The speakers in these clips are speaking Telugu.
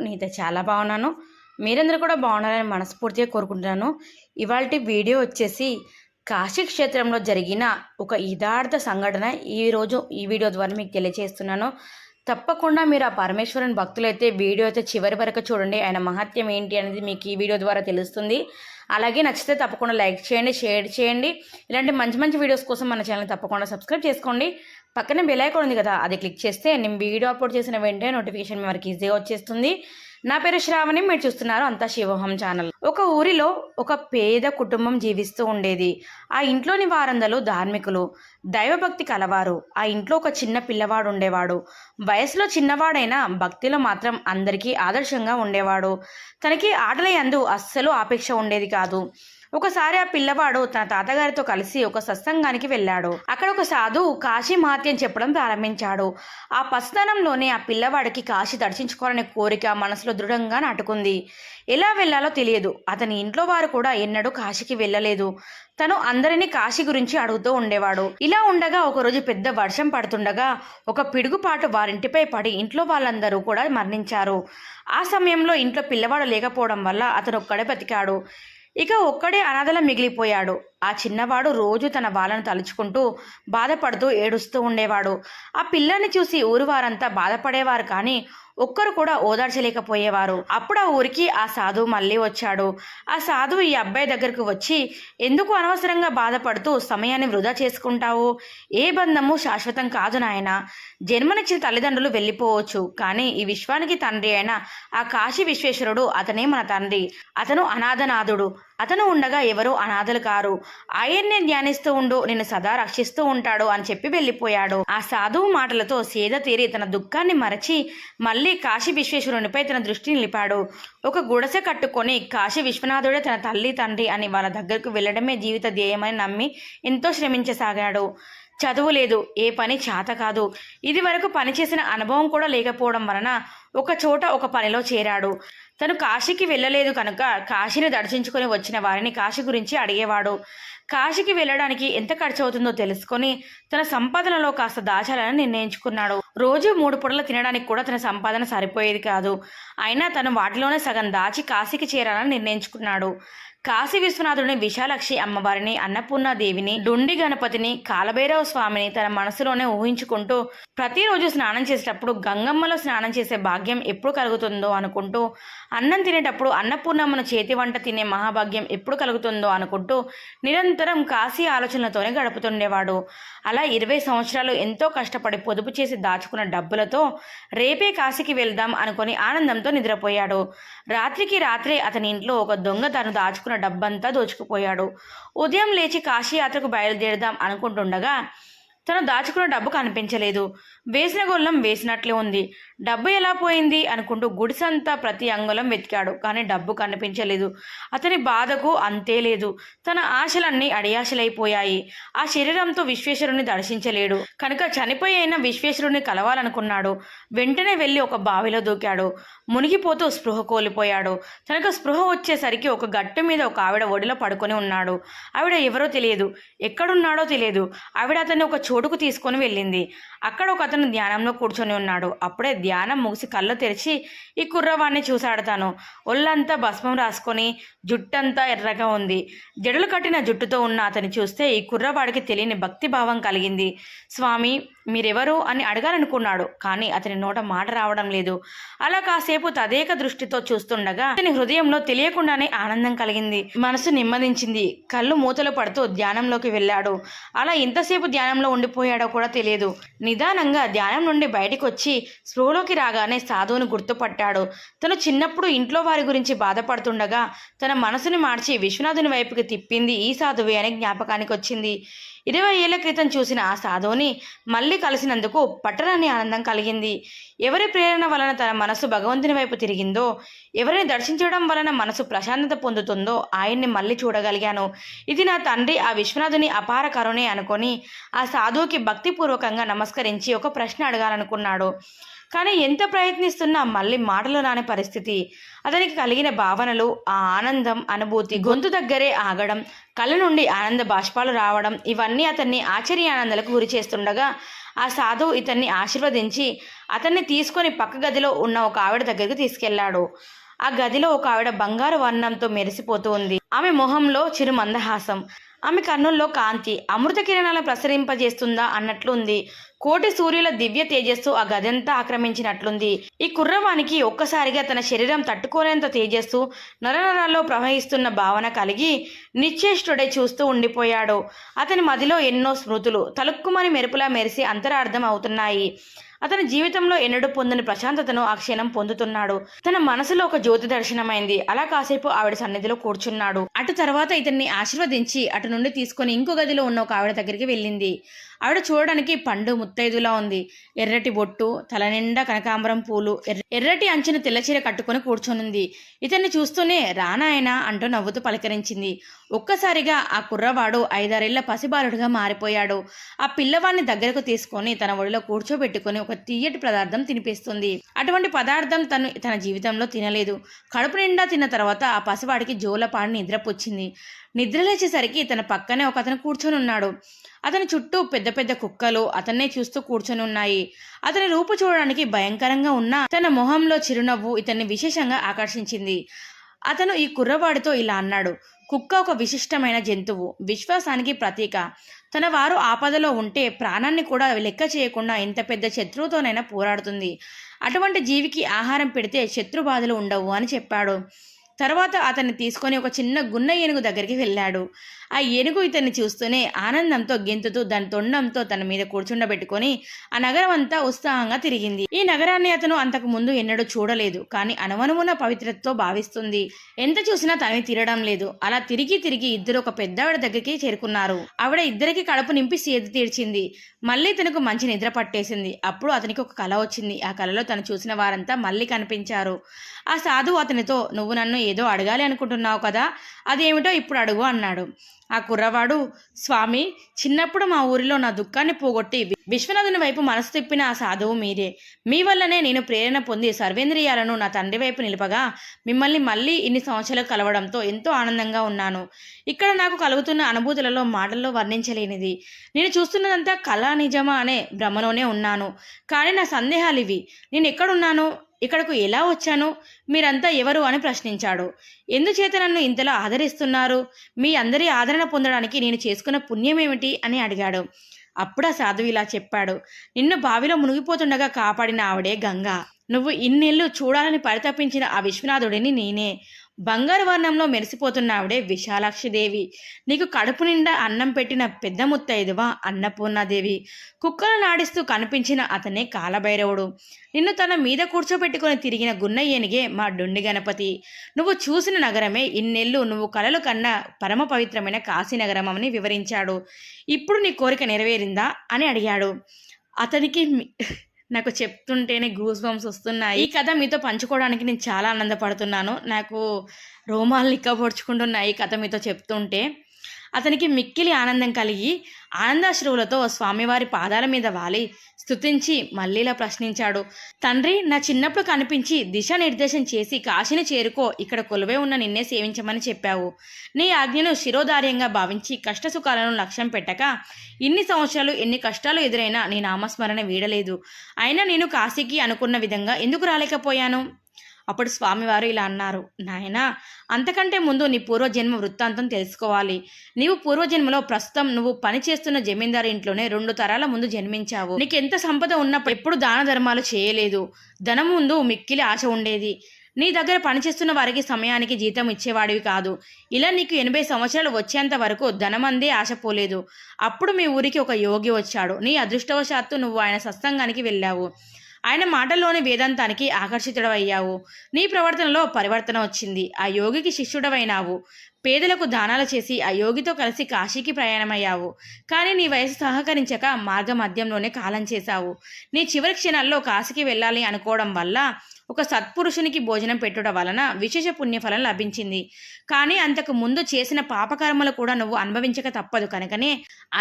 నేనైతే చాలా బాగున్నాను. మీరందరూ కూడా బాగున్నారని మనస్ఫూర్తిగా కోరుకుంటున్నాను. ఇవాల్టి వీడియో వచ్చేసి కాశీ క్షేత్రంలో జరిగిన ఒక యథార్థ సంఘటన ఈరోజు ఈ వీడియో ద్వారా మీకు తెలియజేస్తున్నాను. తప్పకుండా మీరు ఆ పరమేశ్వరుని భక్తులైతే వీడియో అయితే చివరి వరకు చూడండి. ఆయన మహత్యం ఏంటి అనేది మీకు ఈ వీడియో ద్వారా తెలుస్తుంది. అలాగే నచ్చితే తప్పకుండా లైక్ చేయండి, షేర్ చేయండి. ఇలాంటి మంచి మంచి వీడియోస్ కోసం మన ఛానల్ తప్పకుండా సబ్స్క్రైబ్ చేసుకోండి. పక్కనే బెల్ ఐకాన్ ఉంది కదా, అది క్లిక్ చేస్తే నేను వీడియో అప్లోడ్ చేసిన వెంటనే నోటిఫికేషన్ మీ వరకు ఈజీగా వచ్చేస్తుంది. నా పేరు శ్రావణి, మీరు చూస్తున్నారు అంతా శివోహం ఛానల్. ఒక ఊరిలో ఒక పేద కుటుంబం జీవిస్తూ ఉండేది. ఆ ఇంట్లోని వారందరూ ధార్మికులు, దైవభక్తి కలవారు. ఆ ఇంట్లో ఒక చిన్న పిల్లవాడు ఉండేవాడు. వయసులో చిన్నవాడైనా భక్తిలో మాత్రం అందరికీ ఆదర్శంగా ఉండేవాడు. తనకి ఆటల యందు అస్సలు ఆపేక్ష ఉండేది కాదు. ఒకసారి ఆ పిల్లవాడు తన తాతగారితో కలిసి ఒక సత్సంగానికి వెళ్ళాడు. అక్కడ ఒక సాధువు కాశీ మహత్యం చెప్పడం ప్రారంభించాడు. ఆ పసితనంలోనే ఆ పిల్లవాడికి కాశీ దర్శించుకోవాలనే కోరిక మనసులో దృఢంగా నాటుకుంది. ఎలా వెళ్ళాలో తెలియదు. అతని ఇంట్లో వారు కూడా ఎన్నడూ కాశీకి వెళ్ళలేదు. తను అందరినీ కాశీ గురించి అడుగుతూ ఉండేవాడు. ఇలా ఉండగా ఒకరోజు పెద్ద వర్షం పడుతుండగా ఒక పిడుగుపాటు వారింటిపై పడి ఇంట్లో వాళ్ళందరూ కూడా మరణించారు. ఆ సమయంలో ఇంట్లో పిల్లవాడు లేకపోవడం వల్ల అతను ఒక్కడే బతికాడు. ఇక ఒక్కడే అనాథలా మిగిలిపోయాడు. ఆ చిన్నవాడు రోజు తన వాళ్ళను తలుచుకుంటూ బాధపడుతూ ఏడుస్తూ ఉండేవాడు. ఆ పిల్లని చూసి ఊరు వారంతా బాధపడేవారు, కానీ ఒక్కరు కూడా ఓదార్చలేకపోయేవారు. అప్పుడు ఆ ఊరికి ఆ సాధువు మళ్ళీ వచ్చాడు. ఆ సాధువు ఈ అబ్బాయి దగ్గరకు వచ్చి, ఎందుకు అనవసరంగా బాధపడుతూ సమయాన్ని వృధా చేసుకుంటావు? ఏ బంధము శాశ్వతం కాదు నాయన. జన్మనిచ్చిన తల్లిదండ్రులు వెళ్ళిపోవచ్చు, కానీ ఈ విశ్వానికి తండ్రి అయిన ఆ కాశీ విశ్వేశ్వరుడు అతనే మన తండ్రి. అతను అనాథనాథుడు. అతను ఉండగా ఎవరూ అనాథలు కారు. ఆయన్నే ధ్యానిస్తూ ఉండు, నిన్ను సదా రక్షిస్తూ ఉంటాడు అని చెప్పి వెళ్ళిపోయాడు. ఆ సాధువు మాటలతో సేద తీరి తన దుఃఖాన్ని మరచి మళ్ళీ కాశీ విశ్వేశ్వరునిపై తన దృష్టి నిలిపాడు. ఒక గుడిసె కట్టుకొని కాశీ విశ్వనాథుడే తన తల్లి తండ్రి అని వాళ్ళ దగ్గరకు వెళ్ళడమే జీవిత ధ్యేయమని నమ్మి ఎంతో శ్రమించసాగాడు. చదువు లేదు, ఏ పని చేత కాదు. ఇది వరకు పనిచేసిన అనుభవం కూడా లేకపోవడం వలన ఒక చోట ఒక పనిలో చేరాడు. తను కాశీకి వెళ్ళలేదు కనుక కాశీని దర్శించుకొని వచ్చిన వారిని కాశీ గురించి అడిగేవాడు. కాశీకి వెళ్ళడానికి ఎంత ఖర్చు అవుతుందో తెలుసుకొని తన సంపాదనలో కాస్త దాచాలని నిర్ణయించుకున్నాడు. రోజు 3 పూటలు తినడానికి కూడా తన సంపాదన సరిపోయేది కాదు. అయినా తను వాటిలోనే సగం దాచి కాశీకి చేరాలని నిర్ణయించుకున్నాడు. కాశీ విశ్వనాథుడిని, విశాలాక్షి అమ్మవారిని, అన్నపూర్ణాదేవిని, డుండి గణపతిని, కాలభైరవ స్వామిని తన మనసులోనే ఊహించుకుంటూ ప్రతిరోజు స్నానం చేసేటప్పుడు గంగమ్మలో స్నానం చేసే భాగ్యం ఎప్పుడు కలుగుతుందో అనుకుంటూ, అన్నం తినేటప్పుడు అన్నపూర్ణమ్మను చేతి వంట తినే మహాభాగ్యం ఎప్పుడు కలుగుతుందో అనుకుంటూ నిరంతరం కాశీ ఆలోచనలతోనే గడుపుతుండేవాడు. అలా 20 సంవత్సరాలు ఎంతో కష్టపడి పొదుపు చేసి దాచుకున్న డబ్బులతో రేపే కాశీకి వెళ్దాం అనుకొని ఆనందంతో నిద్రపోయాడు. రాత్రికి రాత్రే అతని ఇంట్లో ఒక దొంగ తను దాచుకున్న డబ్బంతా దోచుకుపోయాడు. ఉదయం లేచి కాశీ యాత్రకు బయలుదేరదాం అనుకుంటుండగా తను దాచుకున్న డబ్బు కనిపించలేదు. వేసిన గొల్లం వేసినట్లే ఉంది. డబ్బు ఎలా పోయింది అనుకుంటూ గుడిసంతా ప్రతి అంగుళం వెతికాడు, కానీ డబ్బు కనిపించలేదు. అతని బాధకు అంతే లేదు. తన ఆశలన్నీ అడియాశలైపోయాయి. ఆ శరీరంతో విశ్వేశ్వరుని దర్శించలేడు కనుక చనిపోయిన విశ్వేశ్వరుని కలవాలనుకున్నాడు. వెంటనే వెళ్ళి ఒక బావిలో దూకాడు. మునిగిపోతూ స్పృహ కోల్పోయాడు. తనకు స్పృహ వచ్చేసరికి ఒక గట్టు మీద ఒక ఆవిడ ఒడిలో పడుకొని ఉన్నాడు. ఆవిడ ఎవరో తెలియదు, ఎక్కడున్నాడో తెలియదు. ఆవిడ అతన్ని ఒక చోటుకు తీసుకొని వెళ్ళింది. అక్కడ ఒక అతను ధ్యానంలో కూర్చొని ఉన్నాడు. అప్పుడే ధ్యానం ముగిసి కళ్ళు తెరిచి ఈ కుర్రవాణ్ణి చూశాడు. తాను ఒళ్ళంతా భస్మం రాసుకొని జుట్టంతా ఎర్రగా ఉంది. జడలు కట్టిన జుట్టుతో ఉన్న అతన్ని చూస్తే ఈ కుర్రవాడికి తెలియని భక్తి భావం కలిగింది. స్వామి, మీరెవరు అని అడగాలనుకున్నాడు, కానీ అతని నోట మాట రావడం లేదు. అలా కాసేపు తదేక దృష్టితో చూస్తుండగా అతని హృదయంలో తెలియకుండానే ఆనందం కలిగింది. మనసు నెమ్మదించింది. కళ్ళు మూతలు పడుతూ ధ్యానంలోకి వెళ్ళాడు. అలా ఎంతసేపు ధ్యానంలో ఉండిపోయాడో కూడా తెలియదు. నిదానంగా ధ్యానం నుండి బయటికి వచ్చి స్పృహలోకి రాగానే సాధువును గుర్తుపట్టాడు. తను చిన్నప్పుడు ఇంట్లో వారి గురించి బాధపడుతుండగా తన మనసుని మార్చి విశ్వనాథుని వైపుకి తిప్పింది ఈ సాధువే అని జ్ఞాపకానికి వచ్చింది. 20 ఏళ్ల క్రితం చూసిన ఆ సాధువుని మళ్ళీ కలిసినందుకు పట్టరాని ఆనందం కలిగింది. ఎవరి ప్రేరణ వలన తన మనసు భగవంతుని వైపు తిరిగిందో, ఎవరిని దర్శించడం వలన మనసు ప్రశాంతత పొందుతుందో ఆయన్ని మళ్ళీ చూడగలిగాను. ఇది నా తండ్రి ఆ విశ్వనాథుని అపార కరుణే అనుకొని ఆ సాధువుకి భక్తిపూర్వకంగా నమస్కరించి ఒక ప్రశ్న అడగాలనుకున్నాడు. కానీ ఎంత ప్రయత్నిస్తున్నా మళ్ళీ మాటలు రాని పరిస్థితి. అతనికి కలిగిన భావనలు, ఆ ఆనందం, అనుభూతి గొంతు దగ్గరే ఆగడం, కళ్ళ నుండి ఆనంద బాష్పాలు రావడం, ఇవన్నీ అతన్ని ఆశ్చర్యానందాలకు గురి చేస్తుండగా ఆ సాధువు ఇతన్ని ఆశీర్వదించి అతన్ని తీసుకొని పక్క గదిలో ఉన్న ఒక ఆవిడ దగ్గరికి తీసుకెళ్లాడు. ఆ గదిలో ఒక ఆవిడ బంగారు వర్ణంతో మెరిసిపోతూ ఉంది. ఆమె మొహంలో చిరు మందహాసం, ఆమె కన్నుల్లో కాంతి అమృత కిరణాలను ప్రసరింపజేస్తుందా అన్నట్లుంది. కోటి సూర్యుల దివ్య తేజస్సు ఆ గదంతా ఆక్రమించినట్లుంది. ఈ కుర్రవానికి ఒక్కసారిగా తన శరీరం తట్టుకోలేంత తేజస్సు నరనరాల్లో ప్రవహిస్తున్న భావన కలిగి నిశ్చేష్టుడై చూస్తూ ఉండిపోయాడు. అతని మదిలో ఎన్నో స్మృతులు తలుక్కుమని మెరుపులా మెరిసి అంతరార్థం అవుతున్నాయి. అతని జీవితంలో ఎన్నడూ పొందని ప్రశాంతతను ఆ క్షణం పొందుతున్నాడు. తన మనసులో ఒక జ్యోతి దర్శనమైంది. అలా కాసేపు ఆవిడ సన్నిధిలో కూర్చున్నాడు. అటు తర్వాత ఇతన్ని ఆశీర్వదించి అటు నుండి తీసుకొని ఇంకో గదిలో ఉన్న ఒక ఆవిడ దగ్గరికి వెళ్ళింది. ఆవిడ చూడడానికి పండు ముత్తైదులా ఉంది. ఎర్రటి బొట్టు, తల నిండా కనకాంబరం పూలు, ఎర్రటి అంచున తెల్లచీర కట్టుకుని కూర్చొనుంది. ఇతన్ని చూస్తూనే రానాయన అంటూ నవ్వుతూ పలకరించింది. ఒక్కసారిగా ఆ కుర్రవాడు 5-6 ఏళ్ల పసిబాలుడుగా మారిపోయాడు. ఆ పిల్లవాడిని దగ్గరకు తీసుకొని తన ఒడిలో కూర్చోబెట్టుకుని ఒక తీయటి పదార్థం తినిపిస్తుంది. అటువంటి పదార్థం తన జీవితంలో తినలేదు. కడుపు నిండా తిన్న తర్వాత ఆ పసివాడికి జోలపాడి నిద్రపుచ్చింది. నిద్రలేచేసరికి తన పక్కనే ఒక అతను కూర్చొని ఉన్నాడు. అతని చుట్టూ పెద్ద పెద్ద కుక్కలు అతన్నే చూస్తూ కూర్చొని ఉన్నాయి. అతని రూపు చూడడానికి భయంకరంగా ఉన్న తన మొహంలో చిరునవ్వు ఇతన్ని విశేషంగా ఆకర్షించింది. అతను ఈ కుర్రవాడితో ఇలా అన్నాడు. కుక్క ఒక విశిష్టమైన జంతువు, విశ్వాసానికి ప్రతీక. తన వారు ఆపదలో ఉంటే ప్రాణాన్ని కూడా లెక్క చేయకుండా ఎంత పెద్ద శత్రువుతోనైనా పోరాడుతుంది. అటువంటి జీవికి ఆహారం పెడితే శత్రు బాధలు ఉండవు అని చెప్పాడు. తర్వాత అతన్ని తీసుకొని ఒక చిన్న గున్న ఏనుగు దగ్గరికి వెళ్ళాడు. ఆ ఏనుగు ఇతన్ని చూస్తూనే ఆనందంతో గెంతుతూ దాని తొండంతో తన మీద కూర్చుండబెట్టుకొని ఆ నగరం అంతా ఉత్సాహంగా తిరిగింది. ఈ నగరాన్ని అతను అంతకు ముందు ఎన్నడూ చూడలేదు, కానీ అనువనువున పవిత్రతతో భావిస్తుంది. ఎంత చూసినా తనని తీరడం లేదు. అలా తిరిగి తిరిగి ఇద్దరు ఒక పెద్దావిడ దగ్గరికి చేరుకున్నారు. ఆవిడ ఇద్దరికి కడుపు నింపి సేద తీర్చింది. మళ్ళీ తనకు మంచి నిద్ర పట్టేసింది. అప్పుడు అతనికి ఒక కల వచ్చింది. ఆ కలలో తను చూసిన వారంతా మళ్ళీ కనిపించారు. ఆ సాధువు అతనితో, నువ్వు నన్ను ఏదో అడగాలి అనుకుంటున్నావు కదా, అదేమిటో ఇప్పుడు అడుగు అన్నాడు. ఆ కుర్రవాడు, స్వామి, చిన్నప్పుడు మా ఊరిలో నా దుఃఖాన్ని పోగొట్టి విశ్వనాథుని వైపు మనసు తిప్పిన ఆ సాధువు మీరే. మీ వల్లనే నేను ప్రేరణ పొంది సర్వేంద్రియాలను నా తండ్రి వైపు నిలపగా మిమ్మల్ని మళ్ళీ ఇన్ని సంవత్సరాలు కలవడంతో ఎంతో ఆనందంగా ఉన్నాను. ఇక్కడ నాకు కలుగుతున్న అనుభూతులలో మాటల్లో వర్ణించలేనిది. నేను చూస్తున్నదంతా కళ నిజమా అనే భ్రమలోనే ఉన్నాను. కానీ నా సందేహాలు ఇవి. నేను ఎక్కడున్నాను, ఇక్కడకు ఎలా వచ్చాను, మీరంతా ఎవరు అని ప్రశ్నించాడు. ఎందుచేత నన్ను ఇంతలా ఆదరిస్తున్నారు, మీ అందరి ఆదరణ పొందడానికి నేను చేసుకున్న పుణ్యమేమిటి అని అడిగాడు. అప్పుడు ఆ సాధువు ఇలా చెప్పాడు. నిన్ను బావిలో మునిగిపోతుండగా కాపాడిన ఆవిడే గంగా. నువ్వు ఇన్నేళ్ళు చూడాలని పరితపించిన ఆ విశ్వనాథుడిని నేనే. బంగారు వర్ణంలో మెరిసిపోతున్న ఆవిడే విశాలాక్షిదేవి. నీకు కడుపు నిండా అన్నం పెట్టిన పెద్ద ముత్తైదువ అన్నపూర్ణాదేవి. కుక్కలు నాడిస్తూ కనిపించిన అతనే కాలభైరవుడు. నిన్ను తన మీద కూర్చోబెట్టుకొని తిరిగిన గున్న ఏనిగే మా డొండి గణపతి. నువ్వు చూసిన నగరమే ఇన్నేళ్ళు నువ్వు కలలు కన్నా పరమ పవిత్రమైన కాశీనగరం అని వివరించాడు. ఇప్పుడు నీ కోరిక నెరవేరిందా అని అడిగాడు. అతనికి నాకు చెప్తుంటేనే గూస్ బంప్స్ వస్తున్నాయి. ఈ కథ మీతో పంచుకోవడానికి నేను చాలా ఆనందపడుతున్నాను. నాకు రోమాలు నిక్కబొడుచుకుంటున్నాయి ఈ కథ మీతో చెప్తుంటే. అతనికి మిక్కిలి ఆనందం కలిగి ఆనందాశ్రువులతో స్వామివారి పాదాల మీద వాలి స్తుతించి మళ్ళీలా ప్రశ్నించాడు. తండ్రి, నా చిన్నప్పుడు కనిపించి దిశానిర్దేశం చేసి కాశీని చేరుకో, ఇక్కడ కొలువే ఉన్న నిన్నే సేవించమని చెప్పావు. నీ ఆజ్ఞను శిరోధార్యంగా భావించి కష్టసుఖాలను లక్ష్యం పెట్టక ఇన్ని సంవత్సరాలు ఎన్ని కష్టాలు ఎదురైనా నీ నామస్మరణ వీడలేదు. అయినా నేను కాశీకి అనుకున్న విధంగా ఎందుకు రాలేకపోయాను? అప్పుడు స్వామివారు ఇలా అన్నారు. నాయనా, అంతకంటే ముందు నీ పూర్వజన్మ వృత్తాంతం తెలుసుకోవాలి. నీవు పూర్వజన్మలో ప్రస్తుతం నువ్వు పనిచేస్తున్న జమీందారు ఇంట్లోనే 2 తరాల ముందు జన్మించావు. నీకెంత సంపద ఉన్నప్పుడు ఎప్పుడు దాన ధర్మాలు చేయలేదు. ధనం ముందు మిక్కిలి ఆశ ఉండేది. నీ దగ్గర పనిచేస్తున్న వారికి సమయానికి జీతం ఇచ్చేవాడివి కాదు. ఇలా నీకు 80 సంవత్సరాలు వచ్చేంత వరకు ధనమందే ఆశపోలేదు. అప్పుడు మీ ఊరికి ఒక యోగి వచ్చాడు. నీ అదృష్టవశాత్తు నువ్వు ఆయన సత్సంగానికి వెళ్ళావు. ఆయన మాటల్లోని వేదాంతానికి ఆకర్షితుడవయ్యావు. నీ ప్రవర్తనలో పరివర్తన వచ్చింది. ఆ యోగికి శిష్యుడవైనావు. పేదలకు దానాలు చేసి ఆ యోగితో కలిసి కాశీకి ప్రయాణమయ్యావు. కానీ నీ వయసు సహకరించక మార్గ మధ్యంలోనే కాలం చేశావు. నీ చివరి క్షణాల్లో కాశీకి వెళ్ళాలి అనుకోవడం వల్ల ఒక సత్పురుషునికి భోజనం పెట్టుట వలన విశేష పుణ్యఫలం లభించింది. కానీ అంతకు ముందు చేసిన పాపకర్మలు కూడా నువ్వు అనుభవించక తప్పదు కనుకనే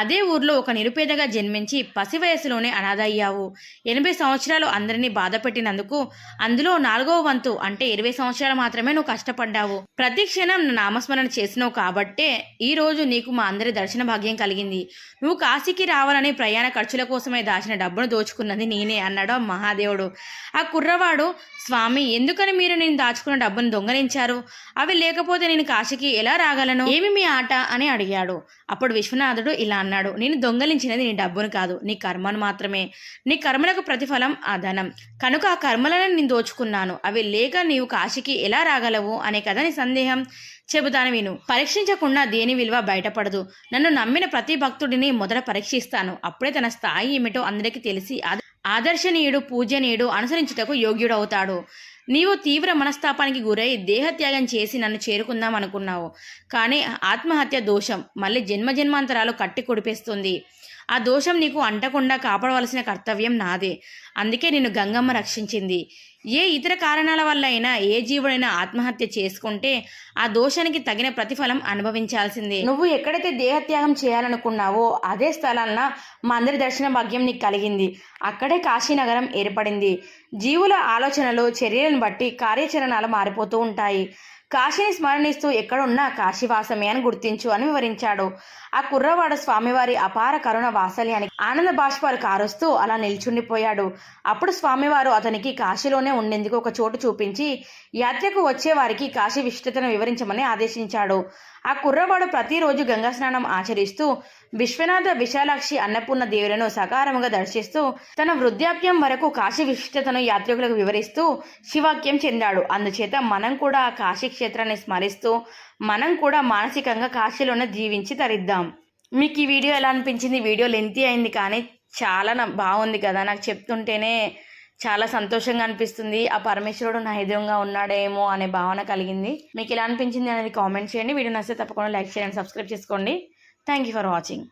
అదే ఊర్లో ఒక నిరుపేదగా జన్మించి పసి వయసులోనే అనాథ అయ్యావు. 80 సంవత్సరాలు అందరినీ బాధ పెట్టినందుకు అందులో 4వ వంతు అంటే 20 సంవత్సరాలు మాత్రమే నువ్వు కష్టపడ్డావు. ప్రతి క్షణం నామస్మరణ చేసినావు కాబట్టే ఈ రోజు నీకు మా అందరి దర్శన భాగ్యం కలిగింది. నువ్వు కాశీకి రావాలని ప్రయాణ ఖర్చుల కోసమే దాచిన డబ్బును దోచుకున్నది నేనే అన్నాడు మహాదేవుడు. ఆ కుర్రవాడు, స్వామి, ఎందుకని మీరు నేను దాచుకున్న డబ్బును దొంగలించారు? అవి లేకపోతే నేను కాశీకి ఎలా రాగలను? ఏమి మీ ఆట అని అడిగాడు. అప్పుడు విశ్వనాథుడు ఇలా అన్నాడు, నేను దొంగలించినది నీ డబ్బును కాదు, నీ కర్మను మాత్రమే. నీ కర్మలకు ప్రతిఫలం ఆ ధనం కనుక ఆ కర్మలను నేను దోచుకున్నాను. అవి లేక నీవు కాశీకి ఎలా రాగలవు అనే కదా నీ సందేహం. చెబుతాను విను. పరీక్షించకుండా దేని విలువ బయటపడదు. నన్ను నమ్మిన ప్రతి భక్తుడిని మొదట పరీక్షిస్తాను. అప్పుడే తన స్థాయి ఏమిటో అందరికీ తెలిసి ఆదర్శనీయుడు, పూజనీయుడు, అనుసరించుటకు యోగ్యుడవుతాడు. నీవు తీవ్ర మనస్తాపానికి గురై దేహత్యాగం చేసి నన్ను చేరుకుందాం అనుకున్నావు. కానీ ఆత్మహత్య దోషం మళ్ళీ జన్మజన్మాంతరాలు కట్టి కొడిపేస్తుంది. ఆ దోషం నీకు అంటకుండా కాపాడవలసిన కర్తవ్యం నాదే. అందుకే నిన్ను గంగమ్మ రక్షించింది. ఏ ఇతర కారణాల వల్ల అయినా ఏ జీవుడైనా ఆత్మహత్య చేసుకుంటే ఆ దోషానికి తగిన ప్రతిఫలం అనుభవించాల్సిందే. నువ్వు ఎక్కడైతే దేహత్యాగం చేయాలనుకున్నావో అదే స్థలాన మా అందరి దర్శన భాగ్యం నీకు కలిగింది. అక్కడే కాశీనగరం ఏర్పడింది. జీవుల ఆలోచనలు, చర్యలను బట్టి కార్యాచరణలు మారిపోతూ ఉంటాయి. కాశీని స్మరణిస్తూ ఎక్కడున్నా కాశీవాసమే అని గుర్తించు అని వివరించాడు. ఆ కుర్రవాడు స్వామివారి అపార కరుణ వాత్సల్యానికి ఆనంద బాష్పాలు కారుస్తూ అలా నిల్చుండిపోయాడు. అప్పుడు స్వామివారు అతనికి కాశీలోనే ఉండేందుకు ఒక చోటు చూపించి యాత్రకు వచ్చే వారికి కాశీ విశిష్టతను వివరించమని ఆదేశించాడు. ఆ కుర్రవాడు ప్రతిరోజు గంగా స్నానం ఆచరిస్తూ విశ్వనాథ, విశాలాక్షి, అన్నపూర్ణ దేవులను సకారముగా దర్శిస్తూ తన వృద్ధాప్యం వరకు కాశీ విశిష్టతను యాత్రికులకు వివరిస్తూ శివాక్యం చెందాడు. అందుచేత మనం కూడా ఆ కాశీ క్షేత్రాన్ని స్మరిస్తూ మనం కూడా మానసికంగా కాశీలోనే జీవించి తరిద్దాం. మీకు ఈ వీడియో ఎలా అనిపించింది? వీడియో లెంతీ అయింది కానీ చాలా బాగుంది కదా. నాకు చెప్తుంటేనే చాలా సంతోషంగా అనిపిస్తుంది. ఆ పరమేశ్వరుడు నా ఎదురుగా ఉన్నాడేమో అనే భావన కలిగింది. మీకు ఎలా అనిపించింది అనేది కామెంట్ చేయండి. వీడియో నచ్చితే తప్పకుండా లైక్ చేయండి, సబ్స్క్రైబ్ చేసుకోండి. Thank you for watching.